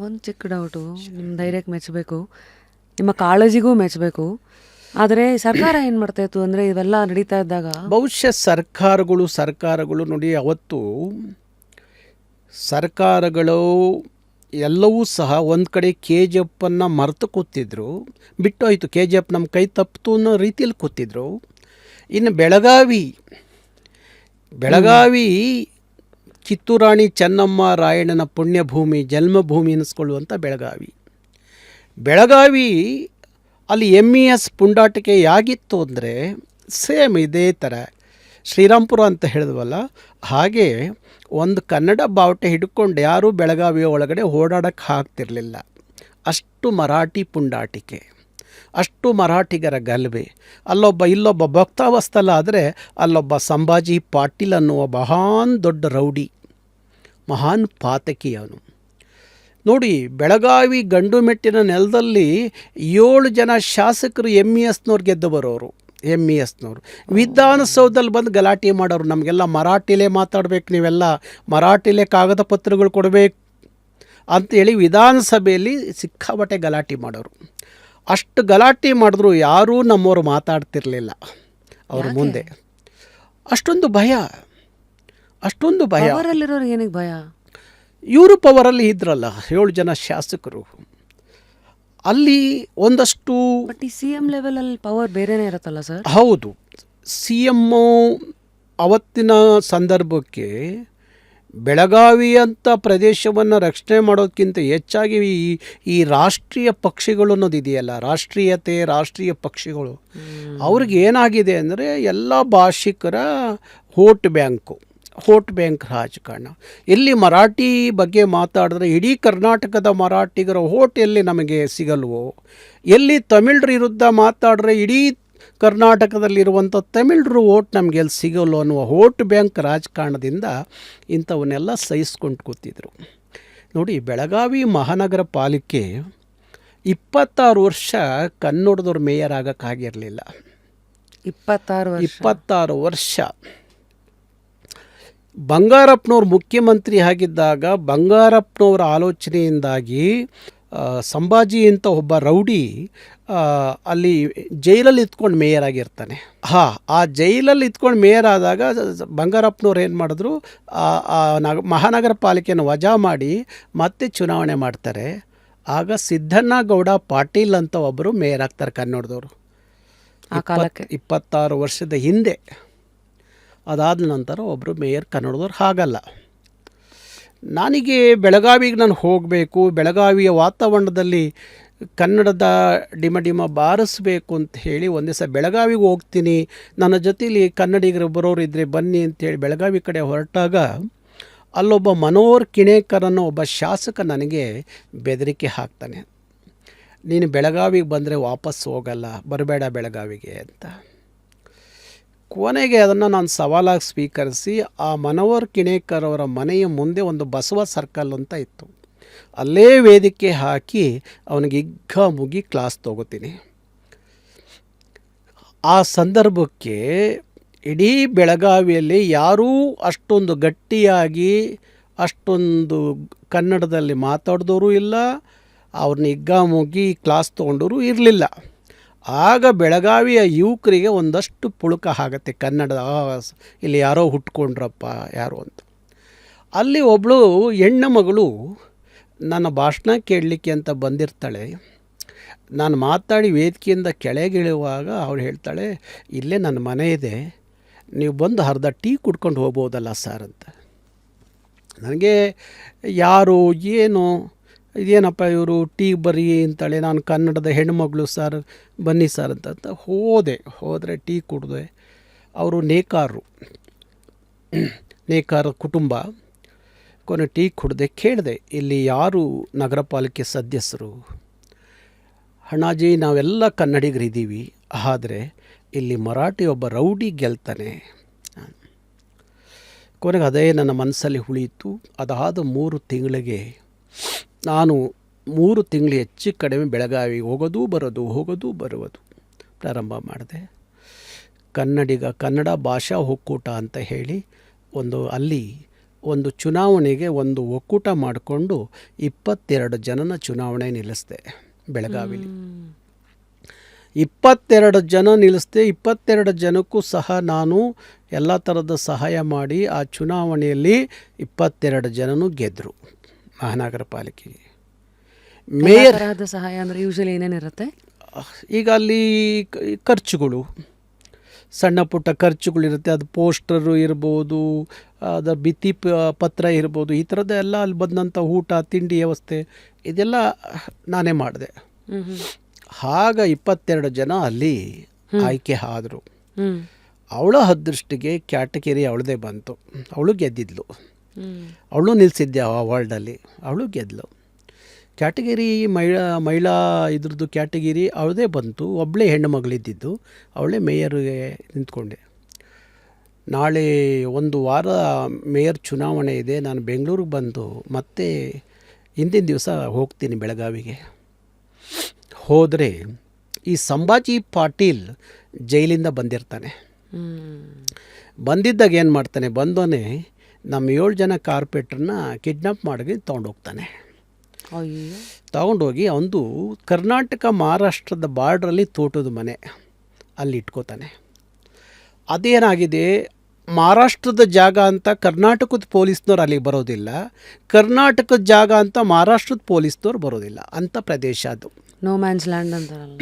ಒಂದು ಚಿಕ್ಕ ಡೌಟು, ನಿಮ್ಮ ಧೈರ್ಯಕ್ಕೆ ಮೆಚ್ಚಬೇಕು, ನಿಮ್ಮ ಕಾಳಜಿಗೂ ಮೆಚ್ಚಬೇಕು. ಆದರೆ ಸರ್ಕಾರ ಏನು ಮಾಡ್ತಾಯಿತ್ತು ಅಂದರೆ ಇವೆಲ್ಲ ನಡೀತಾ ಇದ್ದಾಗ ಬಹುಶಃ ಸರ್ಕಾರಗಳು ನೋಡಿ, ಅವತ್ತು ಸರ್ಕಾರಗಳು ಎಲ್ಲವೂ ಸಹ ಒಂದು ಕಡೆ ಕೆ ಜಿ ಎಫನ್ನು ಮರೆತು ಕೂತಿದ್ರು, ಬಿಟ್ಟೋಯ್ತು. ಕೆ ಜಿ ಎಫ್ ನಮ್ಮ ಕೈ ತಪ್ಪಿತು ಅನ್ನೋ ರೀತಿಯಲ್ಲಿ ಕೂತಿದ್ರು. ಇನ್ನು ಬೆಳಗಾವಿ ಕಿತ್ತೂರಾಣಿ ಚೆನ್ನಮ್ಮ ರಾಯಣ್ಣನ ಪುಣ್ಯಭೂಮಿ, ಜನ್ಮಭೂಮಿ ಎನಿಸ್ಕೊಳ್ಳುವಂಥ ಬೆಳಗಾವಿ ಅಲ್ಲಿ MES ಪುಂಡಾಟಿಕೆ ಯಾಗಿತ್ತು ಅಂದರೆ ಸೇಮ್ ಇದೇ ಥರ ಶ್ರೀರಾಮ್ಪುರ ಅಂತ ಹೇಳಿದ್ವಲ್ಲ, ಹಾಗೆ ಒಂದು ಕನ್ನಡ ಬಾವುಟ ಹಿಡ್ಕೊಂಡು ಯಾರೂ ಬೆಳಗಾವಿಯ ಒಳಗಡೆ ಓಡಾಡೋಕ್ಕೆ ಆಗ್ತಿರಲಿಲ್ಲ. ಅಷ್ಟು ಮರಾಠಿ ಪುಂಡಾಟಿಕೆ, ಅಷ್ಟು ಮರಾಠಿಗರ ಗಲಭೆ. ಇಲ್ಲೊಬ್ಬ ಭಕ್ತಾವಸ್ತಲ ಆದರೆ ಅಲ್ಲೊಬ್ಬ ಸಂಭಾಜಿ ಪಾಟೀಲ್ ಅನ್ನುವ ಮಹಾನ್ ದೊಡ್ಡ ರೌಡಿ, ಮಹಾನ್ ಪಾತಕಿ ಅವನು. ನೋಡಿ, ಬೆಳಗಾವಿ ಗಂಡು ಮೆಟ್ಟಿನ ನೆಲದಲ್ಲಿ 7 ಜನ ಶಾಸಕರು MESನವ್ರು ಗೆದ್ದು ಬರೋರು. MESನವರು ವಿಧಾನಸೌಧದಲ್ಲಿ ಬಂದು ಗಲಾಟೆ ಮಾಡೋರು, ನಮಗೆಲ್ಲ ಮರಾಠಿಲೇ ಮಾತಾಡಬೇಕು, ನೀವೆಲ್ಲ ಮರಾಠಿಲೇ ಕಾಗದ ಪತ್ರಗಳು ಕೊಡಬೇಕು ಅಂಥೇಳಿ ವಿಧಾನಸಭೆಯಲ್ಲಿ ಸಿಕ್ಕಾಪಟ್ಟೆ ಗಲಾಟೆ ಮಾಡೋರು. ಅಷ್ಟು ಗಲಾಟೆ ಮಾಡಿದ್ರು ಯಾರೂ ನಮ್ಮವರು ಮಾತಾಡ್ತಿರ್ಲಿಲ್ಲ ಅವ್ರ ಮುಂದೆ. ಅಷ್ಟೊಂದು ಭಯ. ಅವರಲ್ಲಿರೋರು ಏನಕ್ಕೆ ಭಯ? ಇವರು ಪವರಲ್ಲಿ ಇದ್ರಲ್ಲ, 7 ಜನ ಶಾಸಕರು. ಅಲ್ಲಿ ಒಂದಷ್ಟು ಬಟ್ ಈ CM ಲೆವೆಲಲ್ಲಿ ಪವರ್ ಬೇರೆನೇ ಇರುತ್ತಲ್ಲ ಸರ್? ಹೌದು, CM ಅವತ್ತಿನ ಸಂದರ್ಭಕ್ಕೆ ಬೆಳಗಾವಿ ಅಂತ ಪ್ರದೇಶವನ್ನು ರಕ್ಷಣೆ ಮಾಡೋದಕ್ಕಿಂತ ಹೆಚ್ಚಾಗಿ ಈ ರಾಷ್ಟ್ರೀಯ ಪಕ್ಷಿಗಳು ಅನ್ನೋದಿದೆಯಲ್ಲ, ರಾಷ್ಟ್ರೀಯ ಪಕ್ಷಿಗಳು, ಅವ್ರಿಗೆ ಏನಾಗಿದೆ ಅಂದರೆ ಎಲ್ಲ ಭಾಷಿಕರ ವೋಟ್ ಬ್ಯಾಂಕ್ ರಾಜಕಾರಣ. ಎಲ್ಲಿ ಮರಾಠಿ ಬಗ್ಗೆ ಮಾತಾಡಿದ್ರೆ ಇಡೀ ಕರ್ನಾಟಕದ ಮರಾಠಿಗರ ವೋಟ್ ಎಲ್ಲಿ ನಮಗೆ ಸಿಗಲ್ವೋ, ಎಲ್ಲಿ ತಮಿಳರ ವಿರುದ್ಧ ಮಾತಾಡಿದ್ರೆ ಇಡೀ ಕರ್ನಾಟಕದಲ್ಲಿರುವಂಥ ತಮಿಳರು ವೋಟ್ ನಮಗೆ ಎಲ್ಲಿ ಸಿಗಲ್ವೋ ಅನ್ನುವ ವೋಟ್ ಬ್ಯಾಂಕ್ ರಾಜಕಾರಣದಿಂದ ಇಂಥವನ್ನೆಲ್ಲ ಸಹಿಸ್ಕೊಂಡು ಕೂತಿದ್ರು. ನೋಡಿ, ಬೆಳಗಾವಿ ಮಹಾನಗರ ಪಾಲಿಕೆ 26 ವರ್ಷ ಕನ್ನಡದವ್ರು ಮೇಯರ್ ಆಗೋಕ್ಕಾಗಿರಲಿಲ್ಲ. 26 ವರ್ಷ ಬಂಗಾರಪ್ಪನವ್ರು ಮುಖ್ಯಮಂತ್ರಿ ಆಗಿದ್ದಾಗ ಬಂಗಾರಪ್ಪನವರ ಆಲೋಚನೆಯಿಂದಾಗಿ ಸಂಭಾಜಿ ಅಂತ ಒಬ್ಬ ರೌಡಿ ಅಲ್ಲಿ ಜೈಲಲ್ಲಿ ಇತ್ಕೊಂಡು ಮೇಯರ್ ಆಗಿರ್ತಾನೆ. ಆ ಜೈಲಲ್ಲಿ ಇತ್ಕೊಂಡು ಮೇಯರ್ ಆದಾಗ ಬಂಗಾರಪ್ಪನವ್ರು ಏನು ಮಾಡಿದ್ರು, ಮಹಾನಗರ ಪಾಲಿಕೆಯನ್ನು ವಜಾ ಮಾಡಿ ಮತ್ತೆ ಚುನಾವಣೆ ಮಾಡ್ತಾರೆ. ಆಗ ಸಿದ್ದಣ್ಣಗೌಡ ಪಾಟೀಲ್ ಅಂತ ಒಬ್ಬರು ಮೇಯರ್ ಆಗ್ತಾರೆ ಕನ್ನಡದವರು. 26 ವರ್ಷದ ಹಿಂದೆ. ಅದಾದ ನಂತರ ಒಬ್ಬರು ಮೇಯರ್ ಕನ್ನಡದವ್ರು. ಹಾಗಲ್ಲ, ನನಗೆ ಬೆಳಗಾವಿಗೆ ನಾನು ಹೋಗಬೇಕು, ಬೆಳಗಾವಿಯ ವಾತಾವರಣದಲ್ಲಿ ಕನ್ನಡದ ಡಿಮ ಬಾರಿಸಬೇಕು ಅಂತ ಹೇಳಿ ಒಂದು ದಿವಸ ಬೆಳಗಾವಿಗೆ ಹೋಗ್ತೀನಿ, ನನ್ನ ಜೊತೆಲಿ ಕನ್ನಡಿಗರು ಬರೋರು ಇದ್ದರೆ ಬನ್ನಿ ಅಂತೇಳಿ ಬೆಳಗಾವಿ ಕಡೆ ಹೊರಟಾಗ ಅಲ್ಲೊಬ್ಬ ಮನೋಹರ್ ಕಿಣೇಕರ್ ಅನ್ನೋ ಒಬ್ಬ ಶಾಸಕ ನನಗೆ ಬೆದರಿಕೆ ಹಾಕ್ತಾನೆ, ನೀನು ಬೆಳಗಾವಿಗೆ ಬಂದರೆ ವಾಪಸ್ ಹೋಗಲ್ಲ, ಬರಬೇಡ ಬೆಳಗಾವಿಗೆ ಅಂತ. ಕೊನೆಗೆ ಅದನ್ನು ನಾನು ಸವಾಲಾಗಿ ಸ್ವೀಕರಿಸಿ ಆ ಮನೋಹರ್ ಕಿಣೇಕರ್ ಅವರ ಮನೆಯ ಮುಂದೆ ಒಂದು ಬಸವ ಸರ್ಕಲ್ ಅಂತ ಇತ್ತು, ಅಲ್ಲೇ ವೇದಿಕೆ ಹಾಕಿ ಅವನಿಗೆ ಮುಗಿ ಕ್ಲಾಸ್ ತಗೋತೀನಿ. ಆ ಸಂದರ್ಭಕ್ಕೆ ಇಡೀ ಬೆಳಗಾವಿಯಲ್ಲಿ ಯಾರೂ ಅಷ್ಟೊಂದು ಗಟ್ಟಿಯಾಗಿ ಅಷ್ಟೊಂದು ಕನ್ನಡದಲ್ಲಿ ಮಾತಾಡಿದವರು ಇಲ್ಲ, ಅವ್ರನ್ನ ಮುಗಿ ಕ್ಲಾಸ್ ತೊಗೊಂಡವರು ಇರಲಿಲ್ಲ. ಆಗ ಬೆಳಗಾವಿಯ ಯುವಕರಿಗೆ ಒಂದಷ್ಟು ಪುಳುಕ ಆಗುತ್ತೆ, ಕನ್ನಡದ ಇಲ್ಲಿ ಯಾರೋ ಹುಟ್ಕೊಂಡ್ರಪ್ಪ ಯಾರೋ ಅಂತ. ಅಲ್ಲಿ ಒಬ್ಬಳು ಹೆಣ್ಣು ಮಗಳು ನನ್ನ ಭಾಷಣ ಕೇಳಲಿಕ್ಕೆ ಅಂತ ಬಂದಿರ್ತಾಳೆ. ನಾನು ಮಾತಾಡಿ ವೇದಿಕೆಯಿಂದ ಕೆಳಗಿಳುವಾಗ ಅವಳು ಹೇಳ್ತಾಳೆ, ಇಲ್ಲೇ ನನ್ನ ಮನೆ ಇದೆ, ನೀವು ಬಂದು ಅರ್ಧ ಟೀ ಕುಡ್ಕೊಂಡು ಹೋಗ್ಬೋದಲ್ಲ ಸರ್ ಅಂತ. ನನಗೆ ಯಾರು ಏನು ಇದೇನಪ್ಪ ಇವರು ಟೀ ಬರೀ ಅಂತಾಳೆ, ನಾನು ಕನ್ನಡದ ಹೆಣ್ಮಗಳು ಸರ್, ಬನ್ನಿ ಸರ್ ಅಂತ ಹೋದರೆ ಟೀ ಕುಡಿದೆ. ಅವರು ನೇಕಾರ ಕುಟುಂಬ. ಕೊನೆ ಟೀ ಕುಡಿದೆ, ಕೇಳಿದೆ, ಇಲ್ಲಿ ಯಾರು ನಗರ ಪಾಲಿಕೆ ಸದಸ್ಯರು? ಅಣ್ಣಾಜಿ, ನಾವೆಲ್ಲ ಕನ್ನಡಿಗರಿದ್ದೀವಿ, ಆದರೆ ಇಲ್ಲಿ ಮರಾಠಿ ಒಬ್ಬ ರೌಡಿ ಗೆಲ್ತಾನೆ. ಕೊನೆಗೆ ಅದೇ ನನ್ನ ಮನಸ್ಸಲ್ಲಿ ಉಳಿಯಿತು. ಅದಾದ 3 ತಿಂಗಳಿಗೆ ನಾನು 3 ತಿಂಗಳು ಹೆಚ್ಚು ಕಡಿಮೆ ಬೆಳಗಾವಿಗೆ ಹೋಗೋದು ಬರುವುದು ಪ್ರಾರಂಭ ಮಾಡಿದೆ. ಕನ್ನಡ ಭಾಷಾ ಒಕ್ಕೂಟ ಅಂತ ಹೇಳಿ ಅಲ್ಲಿ ಒಂದು ಚುನಾವಣೆಗೆ ಒಂದು ಒಕ್ಕೂಟ ಮಾಡಿಕೊಂಡು 22 ಜನನ ಚುನಾವಣೆ ನಿಲ್ಲಿಸಿದೆ ಬೆಳಗಾವಿಲಿ. 22 ಜನ ನಿಲ್ಲಿಸಿದೆ. 22 ಜನಕ್ಕೂ ಸಹ ನಾನು ಎಲ್ಲ ಥರದ ಸಹಾಯ ಮಾಡಿ ಆ ಚುನಾವಣೆಯಲ್ಲಿ 22 ಜನನೂ ಗೆದ್ದರು ಮಹಾನಗರ ಪಾಲಿಕೆಗೆ. ಮೇಯರ್ ತರಹದ ಸಹಾಯ ಅಂದರೆ ಯೂಶಲಿ ಏನೇನಿರುತ್ತೆ? ಈಗ ಅಲ್ಲಿ ಖರ್ಚುಗಳು, ಸಣ್ಣ ಪುಟ್ಟ ಖರ್ಚುಗಳಿರುತ್ತೆ. ಅದು ಪೋಸ್ಟರು ಇರ್ಬೋದು, ಅದರ ಭಿತ್ತಿ ಪತ್ರ ಇರ್ಬೋದು, ಈ ಥರದ್ದೆಲ್ಲ ಅಲ್ಲಿ ಬಂದಂಥ ಊಟ ತಿಂಡಿ ವ್ಯವಸ್ಥೆ ಇದೆಲ್ಲ ನಾನೇ ಮಾಡಿದೆ. ಆಗ 22 ಜನ ಅಲ್ಲಿ ಆಯ್ಕೆ ಆದರು. ಅವಳ ಅದೃಷ್ಟಿಗೆ ಕ್ಯಾಟಗರಿ ಅವಳದೇ ಬಂತು. ಅವಳು ಗೆದ್ದಿದ್ಲು. ಅವಳು ನಿಲ್ಲಿಸಿದ್ದೆ ಆ ವಾರ್ಡಲ್ಲಿ, ಅವಳು ಗೆದ್ಲು. ಕ್ಯಾಟಗರಿ ಮಹಿಳಾ ಇದ್ರದ್ದು ಕ್ಯಾಟಗಿರಿ ಅವಳದೇ ಬಂತು. ಒಬ್ಬಳೇ ಹೆಣ್ಣು ಮಗಳಿದ್ದಿದ್ದು, ಅವಳೇ ಮೇಯರ್ಗೆ ನಿಂತ್ಕೊಂಡೆ. ನಾಳೆ 1 ವಾರ ಮೇಯರ್ ಚುನಾವಣೆ ಇದೆ. ನಾನು ಬೆಂಗಳೂರಿಗೆ ಬಂದು ಮತ್ತೆ ಹಿಂದಿನ ದಿವಸ ಹೋಗ್ತೀನಿ ಬೆಳಗಾವಿಗೆ. ಹೋದರೆ ಈ ಸಂಭಾಜಿ ಪಾಟೀಲ್ ಜೈಲಿಂದ ಬಂದಿರ್ತಾನೆ. ಬಂದಿದ್ದಾಗ ಏನು ಮಾಡ್ತಾನೆ, ಬಂದೋನೆ ನಮ್ಮ 7 ಜನ ಕಾರ್ಪೊರೇಟ್ರನ್ನ ಕಿಡ್ನಾಪ್ ಮಾಡಿ ತೊಗೊಂಡೋಗ್ತಾನೆ. ತಗೊಂಡೋಗಿ ಅವನು ಕರ್ನಾಟಕ ಮಹಾರಾಷ್ಟ್ರದ ಬಾರ್ಡ್ರಲ್ಲಿ ತೋಟದ ಮನೆ ಅಲ್ಲಿ ಇಟ್ಕೋತಾನೆ. ಅದೇನಾಗಿದೆ, ಮಹಾರಾಷ್ಟ್ರದ ಜಾಗ ಅಂತ ಕರ್ನಾಟಕದ ಪೊಲೀಸ್ನವ್ರು ಅಲ್ಲಿಗೆ ಬರೋದಿಲ್ಲ, ಕರ್ನಾಟಕದ ಜಾಗ ಅಂತ ಮಹಾರಾಷ್ಟ್ರದ ಪೊಲೀಸ್ನವ್ರು ಬರೋದಿಲ್ಲ ಅಂಥ ಪ್ರದೇಶ ಅದು. ನೋ ಮ್ಯಾನ್ಸ್ ಲ್ಯಾಂಡ್ ಅಂತಾರಲ್ಲ.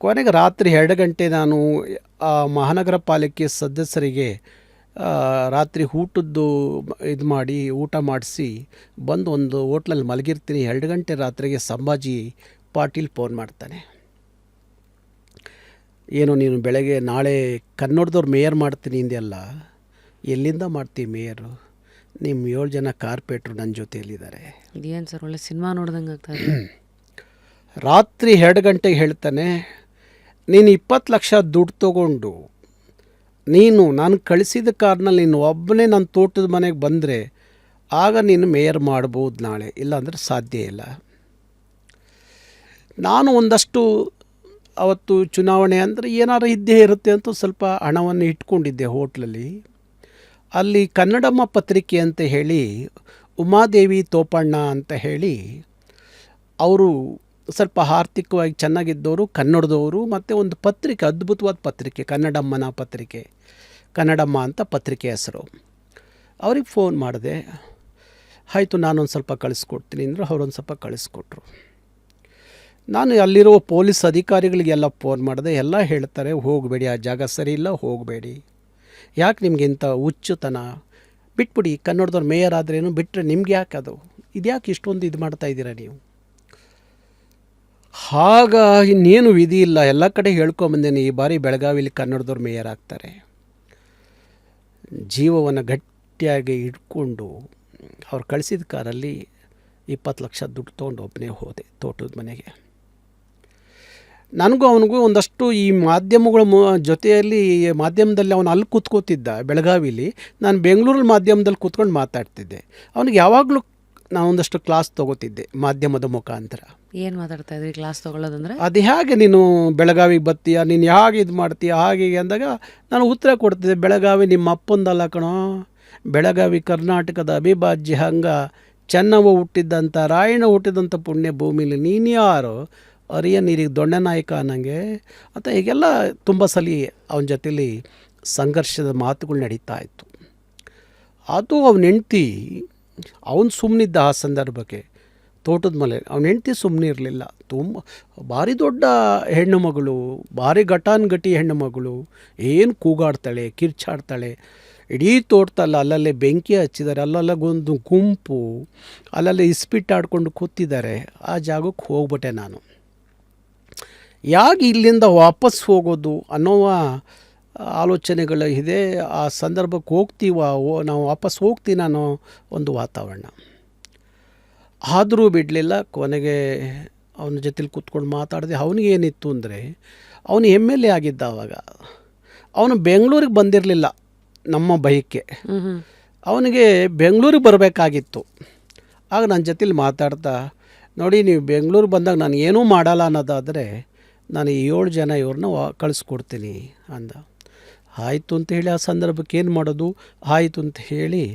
ಕೊನೆಗೆ ರಾತ್ರಿ 2 ಗಂಟೆ ನಾನು ಆ ಮಹಾನಗರ ಪಾಲಿಕೆ ಸದಸ್ಯರಿಗೆ ರಾತ್ರಿ ಊಟದ್ದು ಇದು ಮಾಡಿ ಊಟ ಮಾಡಿಸಿ ಬಂದು ಒಂದು ಹೋಟ್ಲಲ್ಲಿ ಮಲಗಿರ್ತೀನಿ. 2 ಗಂಟೆ ರಾತ್ರಿಗೆ ಸಂಭಾಜಿ ಪಾಟೀಲ್ ಫೋನ್ ಮಾಡ್ತಾನೆ. ಏನು ನೀನು ಬೆಳಗ್ಗೆ ನಾಳೆ ಕನ್ನಡದವ್ರು ಮೇಯರ್ ಮಾಡ್ತೀನಿ ಇಂದೆಲ್ಲ, ಎಲ್ಲಿಂದ ಮಾಡ್ತೀವಿ ಮೇಯರು? ನಿಮ್ಮ 7 ಜನ ಕಾರ್ಪೊರೇಟ್ರು ನನ್ನ ಜೊತೆಯಲ್ಲಿದ್ದಾರೆ. ಇದೇನು ಸರ್ ಒಳ್ಳೆ ಸಿನಿಮಾ ನೋಡ್ದಂಗೆ ಆಗ್ತಾಯಿದೆ. ರಾತ್ರಿ 2 ಗಂಟೆಗೆ ಹೇಳ್ತಾನೆ, ನೀನು 20 ಲಕ್ಷ ದುಡ್ಡು ತೊಗೊಂಡು ನಾನು ಕಳಿಸಿದ ಕಾರ್ನಲ್ಲಿ ನೀನು ಒಬ್ಬನೇ ನನ್ನ ತೋಟದ ಮನೆಗೆ ಬಂದರೆ ಆಗ ನೀನು ಮೇಯರ್ ಮಾಡ್ಬೋದು ನಾಳೆ, ಇಲ್ಲಾಂದರೆ ಸಾಧ್ಯ ಇಲ್ಲ. ನಾನು ಒಂದಷ್ಟು ಅವತ್ತು ಚುನಾವಣೆ ಅಂದರೆ ಏನಾರು ಇದ್ದೇ ಇರುತ್ತೆ ಅಂತ ಸ್ವಲ್ಪ ಹಣವನ್ನು ಇಟ್ಕೊಂಡಿದ್ದೆ ಹೋಟ್ಲಲ್ಲಿ. ಅಲ್ಲಿ ಕನ್ನಡಮ್ಮ ಪತ್ರಿಕೆ ಅಂತ ಹೇಳಿ ಉಮಾದೇವಿ ತೋಪಣ್ಣ ಅಂತ ಹೇಳಿ ಅವರು ಸ್ವಲ್ಪ ಆರ್ಥಿಕವಾಗಿ ಚೆನ್ನಾಗಿದ್ದವರು, ಕನ್ನಡದವರು, ಮತ್ತು ಒಂದು ಪತ್ರಿಕೆ, ಅದ್ಭುತವಾದ ಪತ್ರಿಕೆ, ಕನ್ನಡಮ್ಮನ ಪತ್ರಿಕೆ, ಕನ್ನಡಮ್ಮ ಅಂತ ಪತ್ರಿಕೆ ಹೆಸರು. ಅವ್ರಿಗೆ ಫೋನ್ ಮಾಡಿದೆ. ಆಯಿತು ನಾನೊಂದು ಸ್ವಲ್ಪ ಕಳಿಸ್ಕೊಡ್ತೀನಿ ಅಂದರು. ಅವರೊಂದು ಸ್ವಲ್ಪ ಕಳಿಸ್ಕೊಟ್ರು. ನಾನು ಅಲ್ಲಿರೋ ಪೊಲೀಸ್ ಅಧಿಕಾರಿಗಳಿಗೆಲ್ಲ ಫೋನ್ ಮಾಡಿದೆ. ಎಲ್ಲ ಹೇಳ್ತಾರೆ, ಹೋಗಬೇಡಿ, ಆ ಜಾಗ ಸರಿ ಇಲ್ಲ, ಹೋಗಬೇಡಿ. ಯಾಕೆ ನಿಮ್ಗೆ ಇಂಥ ಹುಚ್ಚುತನ, ಬಿಟ್ಬಿಡಿ, ಕನ್ನಡದವ್ರು ಮೇಯರ್ ಆದ್ರೇನು, ಬಿಟ್ಟರೆ ನಿಮ್ಗೆ ಯಾಕೆ ಅದು, ಇದ್ಯಾಕೆ ಇಷ್ಟೊಂದು ಇದು ಮಾಡ್ತಾಯಿದ್ದೀರಾ ನೀವು? ಆಗ ಇನ್ನೇನು ವಿಧಿ ಇಲ್ಲ, ಎಲ್ಲ ಕಡೆ ಹೇಳ್ಕೊಂಬಂದೇನೆ, ಈ ಬಾರಿ ಬೆಳಗಾವಿಲಿ ಕನ್ನಡದವ್ರು ಮೇಯರ್ ಆಗ್ತಾರೆ. ಜೀವವನ್ನು ಗಟ್ಟಿಯಾಗಿ ಇಟ್ಕೊಂಡು ಅವ್ರು ಕಳಿಸಿದ ಕಾರಲ್ಲಿ 20 ಲಕ್ಷ ದುಡ್ಡು ತೊಗೊಂಡು ಒಬ್ಬನೇ ಹೋದೆ ತೋಟದ ಮನೆಗೆ. ನನಗೂ ಅವನಿಗೂ ಒಂದಷ್ಟು ಈ ಮಾಧ್ಯಮಗಳ ಜೊತೆಯಲ್ಲಿ ಮಾಧ್ಯಮದಲ್ಲಿ ಅವನು ಅಲ್ಲಿ ಕೂತ್ಕೋತಿದ್ದ ಬೆಳಗಾವಿಲಿ, ನಾನು ಬೆಂಗಳೂರಲ್ಲಿ ಮಾಧ್ಯಮದಲ್ಲಿ ಕೂತ್ಕೊಂಡು ಮಾತಾಡ್ತಿದ್ದೆ. ಅವನಿಗೆ ಯಾವಾಗಲೂ ನಾನು ಒಂದಷ್ಟು ಕ್ಲಾಸ್ ತೊಗೋತಿದ್ದೆ ಮಾಧ್ಯಮದ ಮುಖಾಂತರ. ಏನು ಮಾತಾಡ್ತಾ ಇದ್ರಿ ಕ್ಲಾಸ್ ತೊಗೊಳ್ಳೋದಂದ್ರೆ? ಅದು ಹೇಗೆ ನೀನು ಬೆಳಗಾವಿಗೆ ಬರ್ತೀಯ, ನೀನು ಹೇಗೆ ಇದು ಮಾಡ್ತೀಯ, ಹಾಗೆ ಅಂದಾಗ ನಾನು ಉತ್ತರ ಕೊಡ್ತಿದ್ದೆ, ಬೆಳಗಾವಿ ನಿಮ್ಮ ಅಪ್ಪಂದಲ್ಲ ಕಣೋ, ಬೆಳಗಾವಿ ಕರ್ನಾಟಕದ ಅವಿಭಾಜ್ಯ ಅಂಗ, ಚೆನ್ನವ ಹುಟ್ಟಿದ್ದಂಥ, ರಾಯಣ್ಣ ಹುಟ್ಟಿದಂಥ ಪುಣ್ಯ ಭೂಮಿಲಿ ನೀನು ಯಾರು, ಅರಿಯ ನೀರಿಗೆ ದೊಣ್ಣೆ ನಾಯಕ ಅನ್ನಂಗೆ ಅಂತ ಹೀಗೆಲ್ಲ ತುಂಬ ಸಲ ಅವನ ಜೊತೆಲಿ ಸಂಘರ್ಷದ ಮಾತುಗಳು ನಡೀತಾ ಇತ್ತು. ಅದು ಅವನ ಹೆಂಡ್ತಿ, ಅವನು ಸುಮ್ಮನಿದ್ದ ಆ ಸಂದರ್ಭಕ್ಕೆ ತೋಟದ ಮನೆ. ಅವನ ಹೆಂಡ್ತಿ ಸುಮ್ಮನೆ ಇರಲಿಲ್ಲ. ತುಂಬ ಭಾರಿ ದೊಡ್ಡ ಹೆಣ್ಣು ಮಗಳು, ಭಾರಿ ಘಟಾನುಘಟಿ ಹೆಣ್ಣು ಮಗಳು, ಏನು ಕೂಗಾಡ್ತಾಳೆ, ಕಿರ್ಚಾಡ್ತಾಳೆ. ಇಡೀ ತೋಟದಲ್ಲಿ ಅಲ್ಲಲ್ಲೇ ಬೆಂಕಿ ಹಚ್ಚಿದ್ದಾರೆ, ಅಲ್ಲಲ್ಲಗೊಂದು ಗುಂಪು ಅಲ್ಲಲ್ಲೇ ಇಸ್ಪಿಟ್ಟಾಡ್ಕೊಂಡು ಕೂತಿದ್ದಾರೆ. ಆ ಜಾಗಕ್ಕೆ ಹೋಗ್ಬಿಟ್ಟೆ ನಾನು. ಯಾಕೆ ಇಲ್ಲಿಂದ ವಾಪಸ್ ಹೋಗೋದು ಅನ್ನೋ ಆಲೋಚನೆಗಳು ಇದೆ. ಆ ಸಂದರ್ಭಕ್ಕೆ ನಾವು ವಾಪಸ್ ಹೋಗ್ತೀವಿ ಅನ್ನೋ ಒಂದು ವಾತಾವರಣ. ಆದರೂ ಬಿಡಲಿಲ್ಲ. ಕೊನೆಗೆ ಅವನ ಜೊತೆಲಿ ಕೂತ್ಕೊಂಡು ಮಾತಾಡಿದೆ. ಅವನಿಗೇನಿತ್ತು ಅಂದರೆ, ಅವನು MLA ಆಗಿದ್ದ ಆವಾಗ. ಅವನು ಬೆಂಗಳೂರಿಗೆ ಬಂದಿರಲಿಲ್ಲ ನಮ್ಮ ಬೈಕ್ಗೆ. ಅವನಿಗೆ ಬೆಂಗಳೂರಿಗೆ ಬರಬೇಕಾಗಿತ್ತು. ಆಗ ನನ್ನ ಜೊತೆಲಿ ಮಾತಾಡ್ತಾ, ನೋಡಿ ನೀವು ಬೆಂಗಳೂರು ಬಂದಾಗ ನಾನು ಏನೂ ಮಾಡಲ್ಲ ಅನ್ನೋದಾದರೆ ನಾನು 7 ಜನ ಇವ್ರನ್ನ ಕಳಿಸ್ಕೊಡ್ತೀನಿ ಅಂದ. ಆಯಿತು ಅಂತ ಹೇಳಿ ಆ ಸಂದರ್ಭಕ್ಕೆ ಏನು ಮಾಡೋದು, ಆಯಿತು ಅಂತ ಹೇಳಿ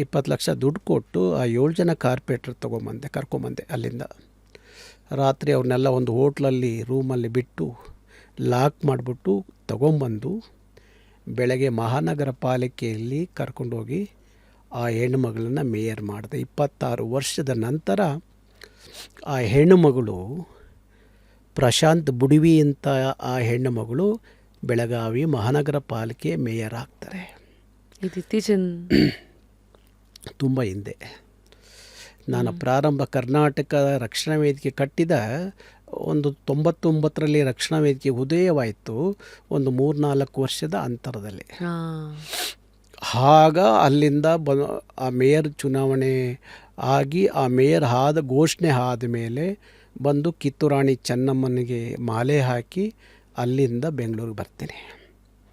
20 ಲಕ್ಷ ದುಡ್ಡು ಕೊಟ್ಟು ಆ 7 ಜನ ಕಾರ್ಪೊರೇಟ್ರ್ ಕರ್ಕೊಂಬಂದೆ ಅಲ್ಲಿಂದ. ರಾತ್ರಿ ಅವ್ರನ್ನೆಲ್ಲ ಒಂದು ಹೋಟ್ಲಲ್ಲಿ ರೂಮಲ್ಲಿ ಬಿಟ್ಟು ಲಾಕ್ ಮಾಡಿಬಿಟ್ಟು ತಗೊಂಬಂದು ಬೆಳಗ್ಗೆ ಮಹಾನಗರ ಪಾಲಿಕೆಯಲ್ಲಿ ಕರ್ಕೊಂಡೋಗಿ ಆ ಹೆಣ್ಣುಮಗಳನ್ನು ಮೇಯರ್ ಮಾಡಿದೆ. 26 ವರ್ಷದ ನಂತರ ಆ ಹೆಣ್ಣುಮಗಳು ಪ್ರಶಾಂತ್ ಬುಡಿವಿ ಅಂತ ಆ ಹೆಣ್ಣುಮಗಳು ಬೆಳಗಾವಿ ಮಹಾನಗರ ಪಾಲಿಕೆ ಮೇಯರ್ ಆಗ್ತಾರೆ. ಇದು ಇತ್ತೀಚಿನ ತುಂಬ ಹಿಂದೆ ನಾನು ಪ್ರಾರಂಭ ಕರ್ನಾಟಕ ರಕ್ಷಣಾ ವೇದಿಕೆ ಕಟ್ಟಿದ ಒಂದು 99ರಲ್ಲಿ ರಕ್ಷಣಾ ವೇದಿಕೆ ಉದಯವಾಯಿತು, ಒಂದು 3-4 ವರ್ಷದ ಅಂತರದಲ್ಲಿ. ಆಗ ಅಲ್ಲಿಂದ ಆ ಮೇಯರ್ ಚುನಾವಣೆ ಆಗಿ ಆ ಮೇಯರ್ ಘೋಷಣೆ ಆದ ಮೇಲೆ ಬಂದು ಕಿತ್ತೂರಾಣಿ ಚೆನ್ನಮ್ಮನಿಗೆ ಮಾಲೆ ಹಾಕಿ ಅಲ್ಲಿಂದ ಬೆಂಗಳೂರಿಗೆ ಬರ್ತೀನಿ.